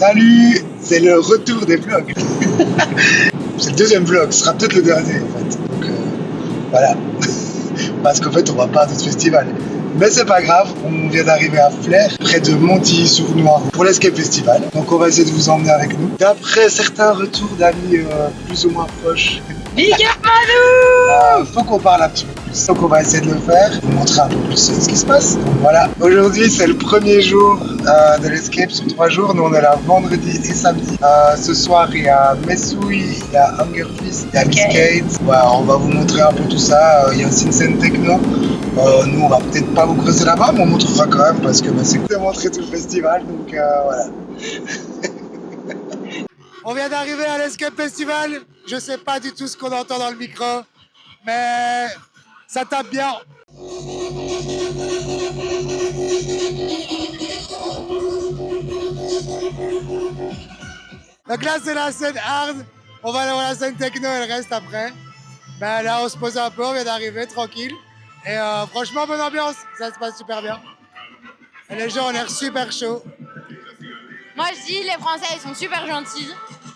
Salut, c'est le retour des vlogs. C'est le deuxième vlog, ce sera peut-être le dernier en fait. Donc voilà. Parce qu'en fait on va pas à d'autres festivals. Mais c'est pas grave, on vient d'arriver à Flers, près de Montilly-sur-Noire, pour l'Escape Festival. Donc on va essayer de vous emmener avec nous. D'après certains retours d'amis plus ou moins proches, Big up à nous! faut qu'on parle un petit peu plus. Donc on va essayer de le faire, vous montrer un peu plus ce qui se passe. Donc voilà, aujourd'hui c'est le premier jour de l'Escape sur 3 jours. Nous on est là vendredi et samedi. Ce soir il y a Messouille, il y a Hunger Fist, il y a Miss Kate. Voilà, on va vous montrer un peu tout ça. Il y a aussi une scène techno. Nous on va peut-être pas vous creuser là-bas, mais on montrera quand même parce que c'est cool de montrer tout le festival. Donc voilà. On vient d'arriver à l'Escape Festival. Je sais pas du tout ce qu'on entend dans le micro, mais ça tape bien. Donc là c'est la scène hard. On va aller voir la scène techno et le reste après. Ben là on se pose un peu, on vient d'arriver tranquille. Et franchement bonne ambiance, ça se passe super bien. Et les gens ont l'air super chauds. Moi je dis, les Français ils sont super gentils.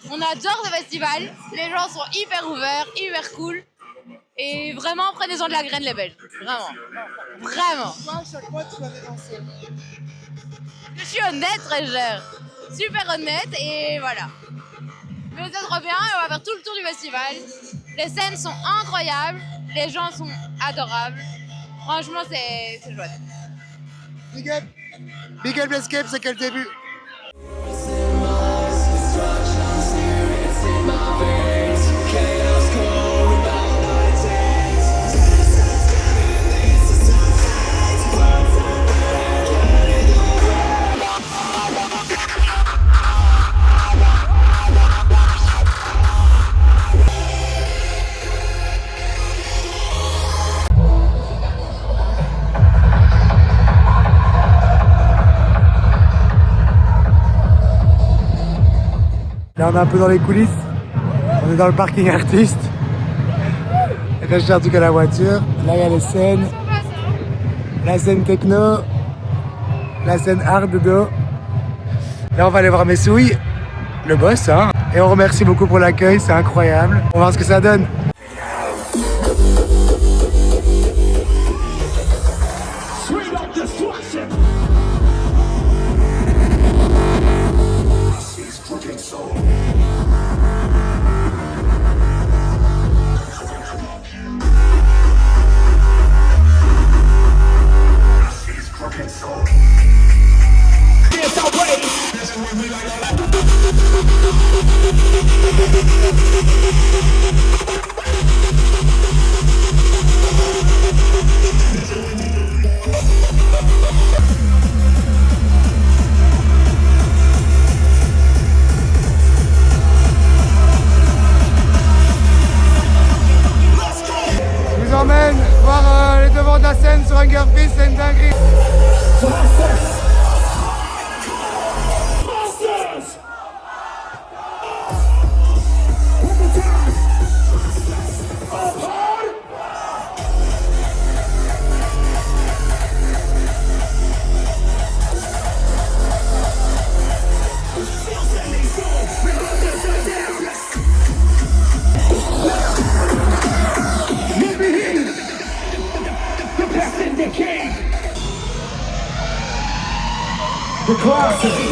On adore ce festival. Les gens sont hyper ouverts, hyper cool. Et vraiment, prenez-en de la graine les Belges. Vraiment. Vraiment. Moi, chaque fois tu vas dénoncer. Je suis honnête, très cher. Super honnête et voilà. Mais c'est trop bien et on va faire tout le tour du festival. Les scènes sont incroyables. Les gens sont adorables. Franchement, c'est chouette. Big up. Big up l'Escape, c'est quel début? Là, on est un peu dans les coulisses. On est dans le parking artiste. Et là, je cherche un truc à la voiture. Là, il y a les scènes. La scène techno. La scène hard de dos. Là, on va aller voir Messouille, le boss. Hein. Et on remercie beaucoup pour l'accueil. C'est incroyable. On va voir ce que ça donne. Je vous emmène voir les devants de la scène sur Hunger Fist, c'est une dinguerie. The classic.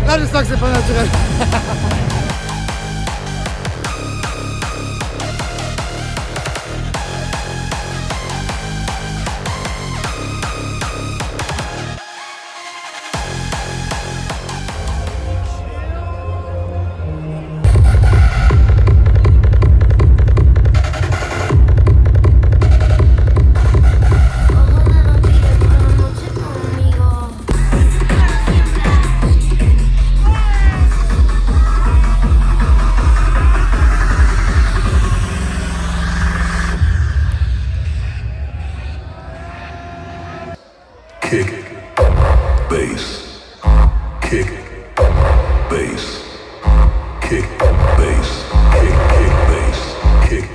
Là, je sens que c'est pas naturel. kick, bass, kick, bass, kick, bass, kick, bass, kick,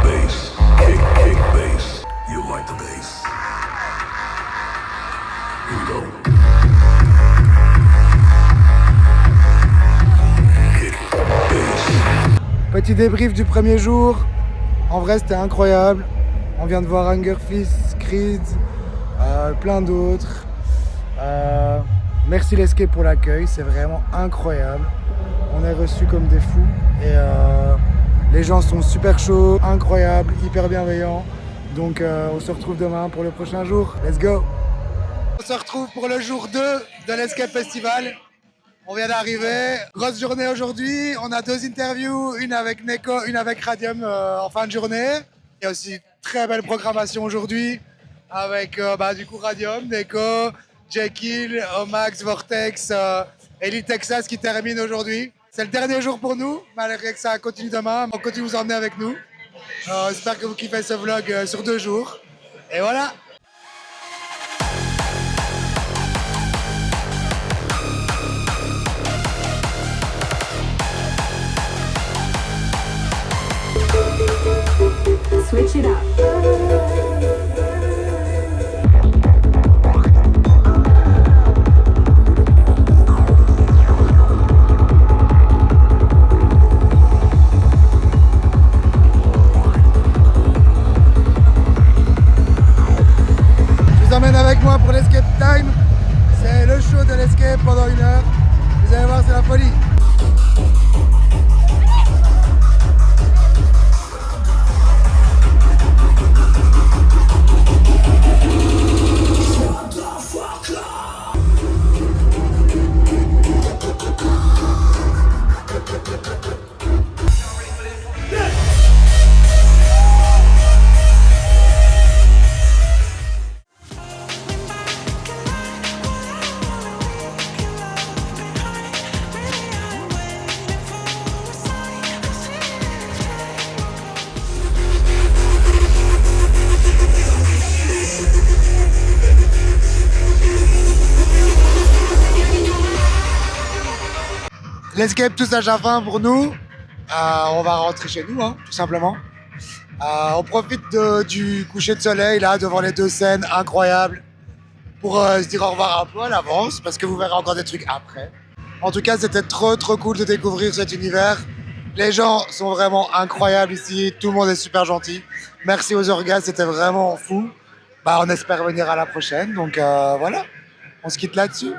bass, kick, bass. You like the bass? Here we go. Kick, bass. Petit débrief du premier jour. En vrai, c'était incroyable. On vient de voir Hunger Fist, Creed, plein d'autres. Merci l'Escape pour l'accueil, c'est vraiment incroyable. On est reçus comme des fous et les gens sont super chauds, incroyables, hyper bienveillants. Donc on se retrouve demain pour le prochain jour. Let's go! On se retrouve pour le jour 2 de l'Escape Festival. On vient d'arriver, grosse journée aujourd'hui. On a 2 interviews, une avec Neko, une avec Radium en fin de journée. Il y a aussi très belle programmation aujourd'hui avec du coup Radium, Neko, Jekyll, Omax, Vortex, Elite Texas qui termine aujourd'hui. C'est le dernier jour pour nous, malgré que ça continue demain. On continue de vous emmener avec nous. J'espère que vous kiffez ce vlog sur 2 jours. Et voilà! Switch it up. Je vous emmène avec moi pour l'Escape Time. C'est le show de l'Escape pendant 1 heure. Vous allez voir, c'est la folie. L'escape touche à sa fin pour nous. On va rentrer chez nous, hein, tout simplement. On profite du coucher de soleil là devant les 2 scènes incroyables pour se dire au revoir un peu à l'avance parce que vous verrez encore des trucs après. En tout cas, c'était trop cool de découvrir cet univers. Les gens sont vraiment incroyables ici, tout le monde est super gentil. Merci aux orgas, c'était vraiment fou. On espère venir à la prochaine, donc voilà, on se quitte là-dessus.